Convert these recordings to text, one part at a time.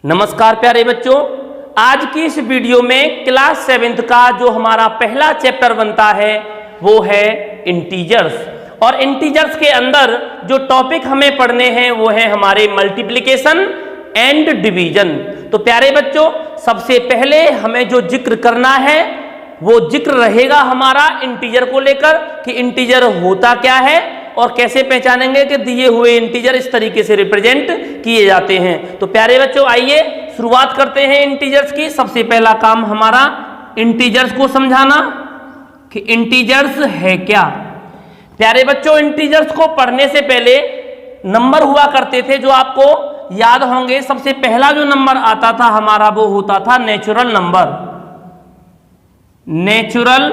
नमस्कार प्यारे बच्चों, आज की इस वीडियो में क्लास 7th का जो हमारा पहला चैप्टर बनता है वो है इंटीजर्स। और इंटीजर्स के अंदर जो टॉपिक हमें पढ़ने हैं वो है हमारे मल्टीप्लिकेशन एंड डिवीजन। तो प्यारे बच्चों, सबसे पहले हमें जो जिक्र करना है वो जिक्र रहेगा हमारा इंटीजर को लेकर कि इंटीजर होता क्या है और कैसे पहचानेंगे कि दिए हुए इंटीजर इस तरीके से रिप्रेजेंट किए जाते हैं। तो प्यारे बच्चों, आइए शुरुआत करते हैं इंटीजर्स की। सबसे पहला काम हमारा इंटीजर्स को समझाना कि इंटीजर्स है क्या। प्यारे बच्चों, इंटीजर्स को पढ़ने से पहले नंबर हुआ करते थे जो आपको याद होंगे। सबसे पहला जो नंबर आता था हमारा वो होता था नेचुरल नंबर। नेचुरल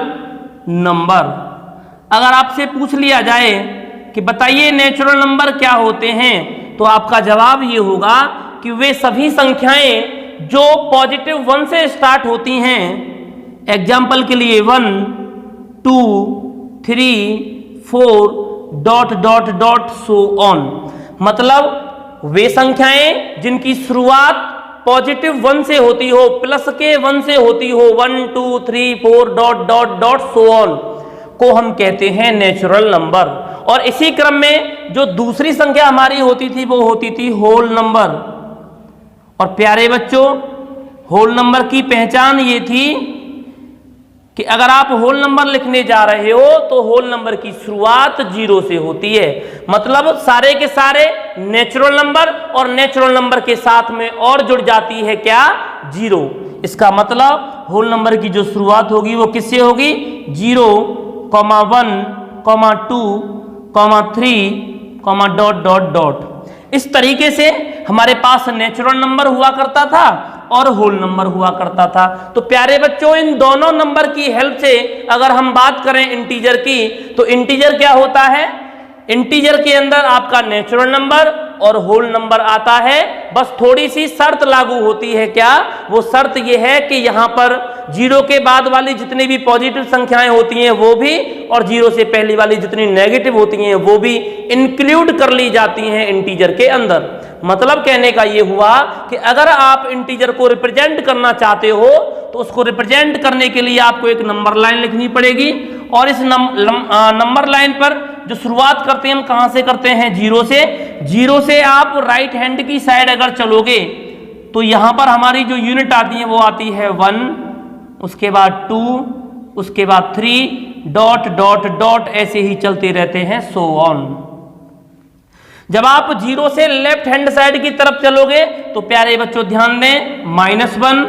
नंबर अगर आपसे पूछ लिया जाए कि बताइए नेचुरल नंबर क्या होते हैं, तो आपका जवाब ये होगा कि वे सभी संख्याएं जो पॉजिटिव 1 से स्टार्ट होती हैं। एग्जाम्पल के लिए 1, 2, 3, 4 dot dot dot so on. मतलब वे संख्याएं जिनकी शुरुआत पॉजिटिव 1 से होती हो, प्लस के 1 से होती हो, 1, 2, 3, 4 dot dot dot so on को हम कहते हैं नेचुरल नंबर। और इसी क्रम में जो दूसरी संख्या हमारी होती थी वो होती थी होल नंबर। और प्यारे बच्चों, होल नंबर की पहचान ये थी कि अगर आप होल नंबर लिखने जा रहे हो तो होल नंबर की शुरुआत 0 से होती है। मतलब सारे के सारे नेचुरल नंबर और नेचुरल नंबर के साथ में और जुड़ जाती है क्या, 0। इसका मतलब होल नंबर की जो शुरुआत होगी वो किससे होगी, 0, 1, 2, 3, डॉट डॉट डॉट। इस तरीके से हमारे पास नेचुरल नंबर हुआ करता था और होल नंबर हुआ करता था। तो प्यारे बच्चों, इन दोनों नंबर की हेल्प से अगर हम बात करें इंटीजर की, तो इंटीजर क्या होता है, इंटीजर के अंदर आपका नेचुरल नंबर और होल नंबर आता है। बस थोड़ी सी शर्त लागू होती है। क्या वो शर्त ये है कि यहाँ पर 0 के बाद वाली जितनी भी पॉजिटिव संख्याएं होती हैं वो भी, और 0 से पहली वाली जितनी नेगेटिव होती हैं वो भी इंक्लूड कर ली जाती हैं इंटीजर के अंदर। मतलब कहने का ये हुआ कि अगर आप इंटीजर को रिप्रेजेंट करना चाहते हो तो उसको रिप्रेजेंट करने के लिए आपको एक नंबर लाइन लिखनी पड़ेगी। और इस नंबर लाइन पर जो शुरुआत करते हैं हम कहां से करते हैं, 0 से। 0 से आप राइट हैंड की साइड अगर चलोगे तो यहां पर हमारी जो यूनिट आती है वो आती है 1, उसके बाद 2, उसके बाद 3 डॉट डॉट डॉट, ऐसे ही चलते रहते हैं सो ऑन। जब आप 0 से लेफ्ट हैंड साइड की तरफ चलोगे तो प्यारे बच्चों ध्यान दें, -1,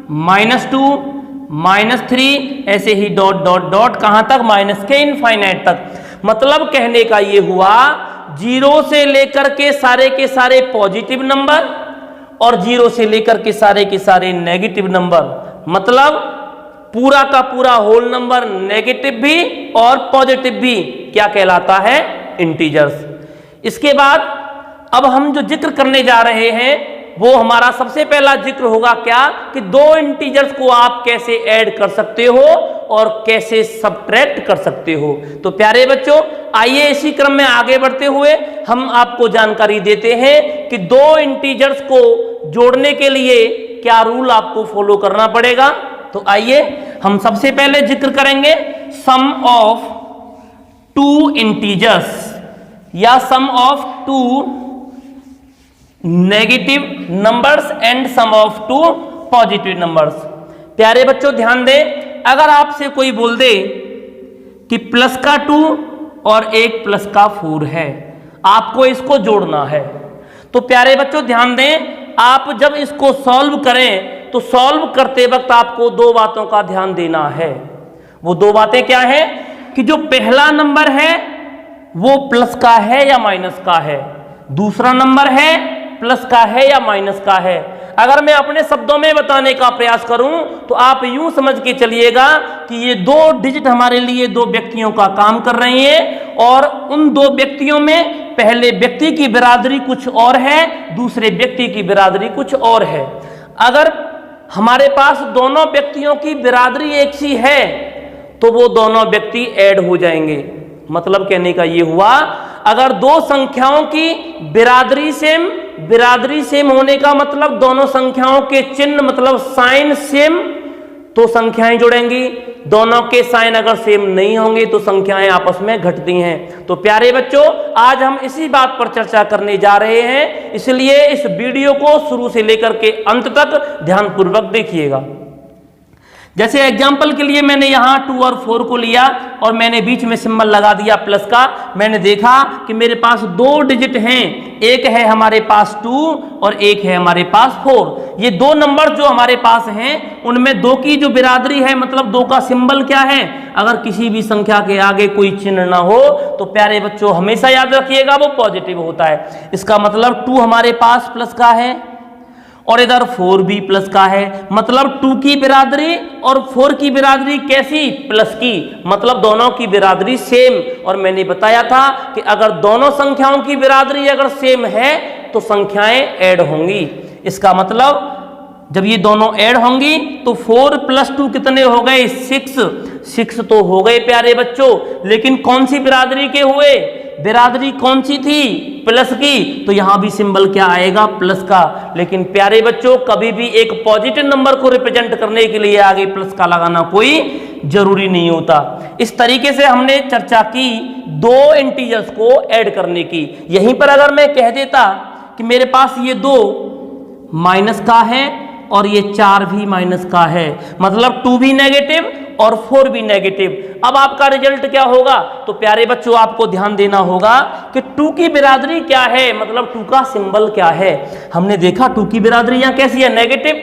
-2, -3, ऐसे ही डॉट डॉट डॉट, कहां तक, माइनस के इनफाइनाइट तक। मतलब कहने का ये हुआ 0 से लेकर के सारे पॉजिटिव नंबर और 0 से लेकर के सारे नेगेटिव नंबर। मतलब पूरा का पूरा होल नंबर नेगेटिव भी और पॉजिटिव भी क्या कहलाता है, इंटीजर्स। इसके बाद अब हम जो जिक्र करने जा रहे हैं वो हमारा सबसे पहला जिक्र होगा क्या, कि दो इंटीजर्स को आप कैसे ऐड कर सकते हो और कैसे सबट्रैक्ट कर सकते हो। तो प्यारे बच्चों, आइए इसी क्रम में आगे बढ़ते हुए हम आपको जानकारी देते हैं कि दो इंटीजर्स को जोड़ने के लिए क्या रूल आपको फॉलो करना पड़ेगा। तो आइए हम सबसे पहले जिक्र करेंगे सम ऑफ 2 इंटीजर्स या sum of 2 negative numbers and sum of 2 positive numbers. प्यारे बच्चों ध्यान दें, अगर आपसे कोई बोल दे कि प्लस का 2 और एक प्लस का 4 है, आपको इसको जोड़ना है, तो प्यारे बच्चों ध्यान दें, आप जब इसको सॉल्व करें तो सॉल्व करते वक्त आपको 2 बातों का ध्यान देना है। वो 2 बातें क्या है कि जो पहला नंबर है वो प्लस का है या माइनस का है, दूसरा नंबर है प्लस का है या माइनस का है। अगर मैं अपने शब्दों में बताने का प्रयास करूं तो आप यूं समझ के चलिएगा कि ये 2 डिजिट हमारे लिए 2 व्यक्तियों का काम कर रही हैं और उन 2 व्यक्तियों में पहले व्यक्ति की बिरादरी कुछ और है, दूसरे व्यक्ति की बिरादरी कुछ और है। अगर हमारे पास दोनों व्यक्तियों की बिरादरी एक सी है तो वो दोनों व्यक्ति ऐड हो जाएंगे। मतलब कहने का ये हुआ, अगर 2 संख्याओं की बिरादरी सेम, बिरादरी सेम होने का मतलब दोनों संख्याओं के चिन्ह मतलब साइन सेम तो संख्याएं जुड़ेंगी, दोनों के साइन अगर सेम नहीं होंगे तो संख्याएं आपस में घटती हैं। तो प्यारे बच्चों, आज हम इसी बात पर चर्चा करने जा रहे हैं, इसलिए इस वीडियो को शुरू से लेकर के अंत तक ध्यानपूर्वक देखिएगा। जैसे एग्जाम्पल के लिए मैंने यहाँ 2 और 4 को लिया और मैंने बीच में सिंबल लगा दिया प्लस का। मैंने देखा कि मेरे पास 2 डिजिट हैं, एक है हमारे पास 2 और एक है हमारे पास 4। ये 2 नंबर जो हमारे पास हैं उनमें 2 की जो बिरादरी है मतलब 2 का सिंबल क्या है, अगर किसी भी संख्या के आगे कोई चिन्ह ना हो तो प्यारे बच्चों हमेशा याद रखिएगा वो पॉजिटिव होता है। इसका मतलब 2 हमारे पास प्लस का है और इधर 4 भी प्लस का है, मतलब 2 की बिरादरी और 4 की बिरादरी कैसी, प्लस की, मतलब दोनों की बिरादरी सेम। और मैंने बताया था कि अगर दोनों संख्याओं की बिरादरी अगर सेम है तो संख्याएं ऐड होंगी। इसका मतलब जब ये दोनों ऐड होंगी तो 4 + 2 कितने हो गए, 6 तो हो गए प्यारे बच्चों। लेकिन कौन सी बिरादरी के हुए, बिरादरी कौन सी थी, प्लस की, तो यहां भी सिंबल क्या आएगा, प्लस का। लेकिन प्यारे बच्चों कभी भी एक पॉजिटिव नंबर को रिप्रेजेंट करने के लिए आगे प्लस का लगाना कोई जरूरी नहीं होता। इस तरीके से हमने चर्चा की 2 इंटीजर्स को ऐड करने की। यहीं पर अगर मैं कह देता कि मेरे पास ये 2 माइनस का है और ये 4 भी माइनस का है, मतलब 2 भी नेगेटिव और 4 भी नेगेटिव, अब आपका रिजल्ट क्या होगा। तो प्यारे बच्चों आपको ध्यान देना होगा कि 2 की बिरादरी क्या है, मतलब 2 का सिंबल क्या है। हमने देखा 2 की बिरादरी यहां कैसी है, नेगेटिव,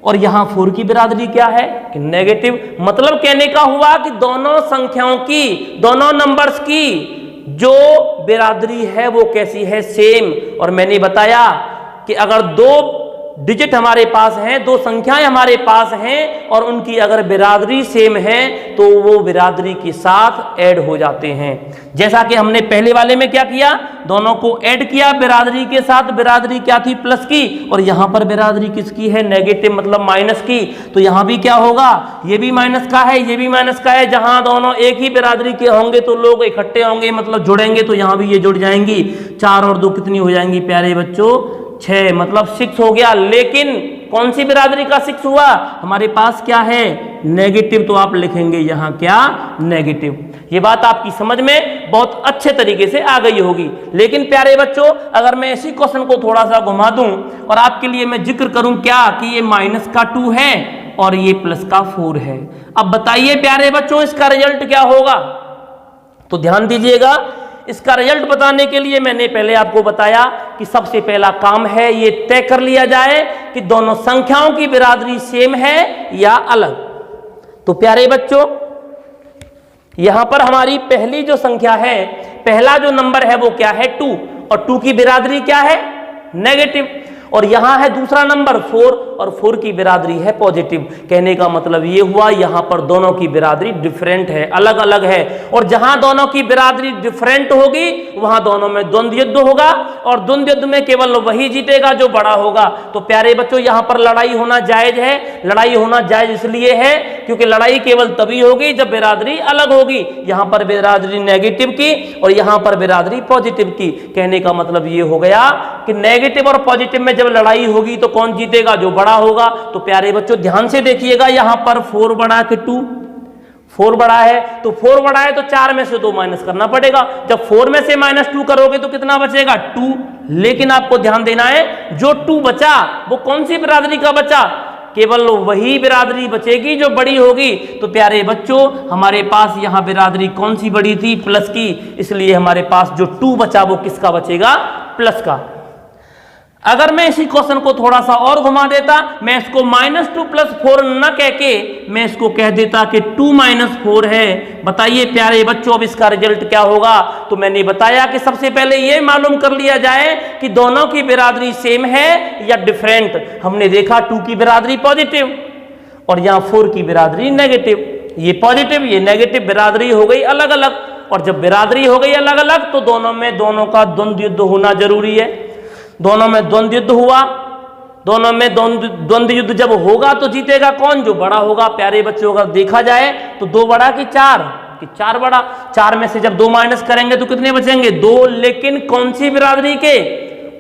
और यहां 4 की बिरादरी क्या है कि नेगेटिव। मतलब कहने का हुआ कि दोनों संख्याओं की, दोनों नंबर्स की जो बिरादरी है वो कैसी है, सेम। और मैंने बताया कि अगर 2 डिजिट हमारे पास हैं, 2 संख्याएं हमारे पास हैं और उनकी अगर बिरादरी सेम है तो वो बिरादरी के साथ ऐड हो जाते हैं। जैसा कि हमने पहले वाले में क्या किया, दोनों को ऐड किया बिरादरी के साथ, बिरादरी क्या थी, प्लस की, और यहां पर बिरादरी किसकी है, नेगेटिव, मतलब माइनस की। तो यहां भी क्या होगा, ये भी माइनस का है, ये भी माइनस का है। जहां दोनों एक ही बिरादरी के होंगे तो लोग इकट्ठे होंगे, मतलब जुड़ेंगे, तो यहां भी ये जुड़ जाएंगी। 4 और 2 कितनी हो जाएंगी प्यारे बच्चों, 6, मतलब 6 हो गया। लेकिन कौन सी बिरादरी का 6 हुआ, हमारे पास क्या है, नेगेटिव, तो आप लिखेंगे यहां क्या, नेगेटिव। ये बात आपकी समझ में बहुत अच्छे तरीके से आ गई होगी। लेकिन प्यारे बच्चों अगर मैं इसी क्वेश्चन को थोड़ा सा घुमा दूं और आपके लिए मैं जिक्र करूं क्या कि ये माइनस का 2 है और ये प्लस का 4 है, अब बताइए प्यारे बच्चों इसका रिजल्ट क्या होगा। तो ध्यान दीजिएगा, इसका रिजल्ट बताने के लिए मैंने पहले आपको बताया कि सबसे पहला काम है ये तय कर लिया जाए कि दोनों संख्याओं की बिरादरी सेम है या अलग। तो प्यारे बच्चों यहां पर हमारी पहली जो संख्या है, पहला जो नंबर है वो क्या है, 2, और 2 की बिरादरी क्या है, नेगेटिव। और यहां है दूसरा नंबर 4 और 4 की बिरादरी है पॉजिटिव। कहने का मतलब ये हुआ यहां पर दोनों की बिरादरी डिफरेंट है, अलग अलग है। और जहां दोनों की बिरादरी डिफरेंट होगी वहां दोनों में द्वंद्व युद्ध होगा और द्वंद्व युद्ध में केवल वही जीतेगा जो बड़ा होगा। तो प्यारे बच्चों यहां पर लड़ाई होना जायज है। लड़ाई होना जायज इसलिए है क्योंकि लड़ाई केवल तभी होगी जब बिरादरी अलग होगी। यहां पर बिरादरी नेगेटिव की और यहां पर बिरादरी पॉजिटिव की। कहने का मतलब ये हो गया कि नेगेटिव और पॉजिटिव में जब लड़ाई होगी तो कौन जीतेगा, जो बड़ा होगा। तो प्यारे बच्चों ध्यान से देखिएगा, यहां पर 4 बड़ा कि 2, 4 बड़ा है तो 4 बड़ा है तो 4 में से 2 माइनस करना पड़ेगा। जब 4 में से -2 करोगे तो कितना बचेगा, 2। लेकिन आपको ध्यान देना है जो 2 बचा वो कौन सी बिरादरी का बचा, केवल वही बिरादरी बचेगी जो बड़ी होगी। तो प्यारे बच्चों हमारे पास यहां बिरादरी कौन सी बड़ी थी, प्लस की, इसलिए हमारे पास जो 2 बचा वो किसका बचेगा, प्लस का। अगर मैं इसी क्वेश्चन को थोड़ा सा और घुमा देता, मैं इसको -2 + 4 न कह के मैं इसको कह देता कि 2 - 4 है। बताइए प्यारे बच्चों अब इसका रिजल्ट क्या होगा। तो मैंने बताया कि सबसे पहले ये मालूम कर लिया जाए कि दोनों की बिरादरी सेम है या डिफरेंट। हमने देखा 2 की बिरादरी पॉजिटिव और यहाँ 4 की बिरादरी नेगेटिव। ये पॉजिटिव ये नेगेटिव बिरादरी हो गई अलग अलग, और जब बिरादरी हो गई अलग अलग तो दोनों में दोनों का द्वंद्व युद्ध होना जरूरी है। दोनों में द्वंद्व युद्ध हुआ, दोनों में द्वंद्व युद्ध जब होगा तो जीतेगा कौन, जो बड़ा होगा। प्यारे बच्चों अगर देखा जाए तो 2 बड़ा कि 4 बड़ा। 4 में से जब 2 माइनस करेंगे तो कितने बचेंगे, 2। लेकिन कौन सी बिरादरी के,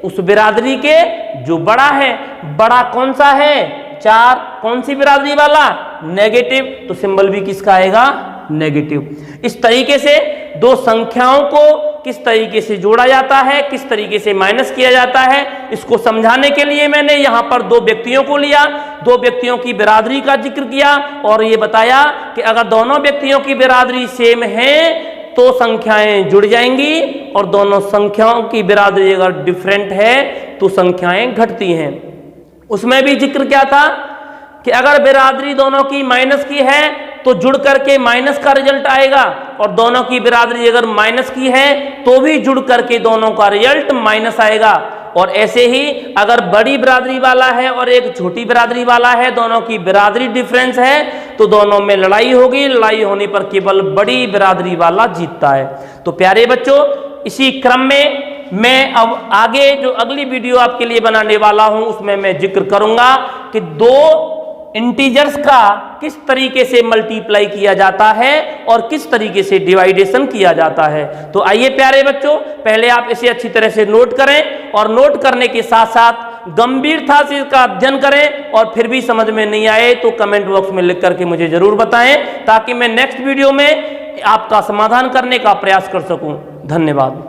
उस बिरादरी के जो बड़ा है। बड़ा कौन सा है? 4। कौन सी बिरादरी वाला? नेगेटिव, तो सिंबल भी किसका आएगा? नेगेटिव। इस तरीके से दो संख्याओं को किस तरीके से जोड़ा जाता है, किस तरीके से माइनस किया जाता है, इसको समझाने के लिए मैंने यहां पर दो व्यक्तियों को लिया, दो व्यक्तियों की बिरादरी का जिक्र किया और ये बताया कि अगर दोनों व्यक्तियों की बिरादरी सेम है तो संख्याएं जुड़ जाएंगी और दोनों संख्याओं की बिरादरी अगर डिफरेंट है तो संख्याएं घटती हैं। उसमें भी जिक्र क्या था कि अगर बिरादरी दोनों की माइनस की है तो जुड़ करके माइनस का रिजल्ट आएगा और दोनों की बिरादरी अगर माइनस की है तो भी जुड़ करके दोनों का रिजल्ट माइनस आएगा। और ऐसे ही अगर बड़ी बिरादरी वाला है और एक छोटी बिरादरी वाला है, दोनों की बिरादरी डिफरेंस है तो दोनों में लड़ाई होगी। लड़ाई होने पर केवल बड़ी बिरादरी वाला जीतता है। तो प्यारे बच्चों, इसी क्रम में मैं अब आगे जो अगली वीडियो आपके लिए बनाने वाला हूं उसमें मैं जिक्र करूंगा कि दो इंटीजर्स का किस तरीके से मल्टीप्लाई किया जाता है और किस तरीके से डिवाइडेशन किया जाता है। तो आइए प्यारे बच्चों, पहले आप इसे अच्छी तरह से नोट करें और नोट करने के साथ साथ गंभीरता से इसका अध्ययन करें और फिर भी समझ में नहीं आए तो कमेंट बॉक्स में लिख करके मुझे जरूर बताएं ताकि मैं नेक्स्ट वीडियो में आपका समाधान करने का प्रयास कर सकूं। धन्यवाद।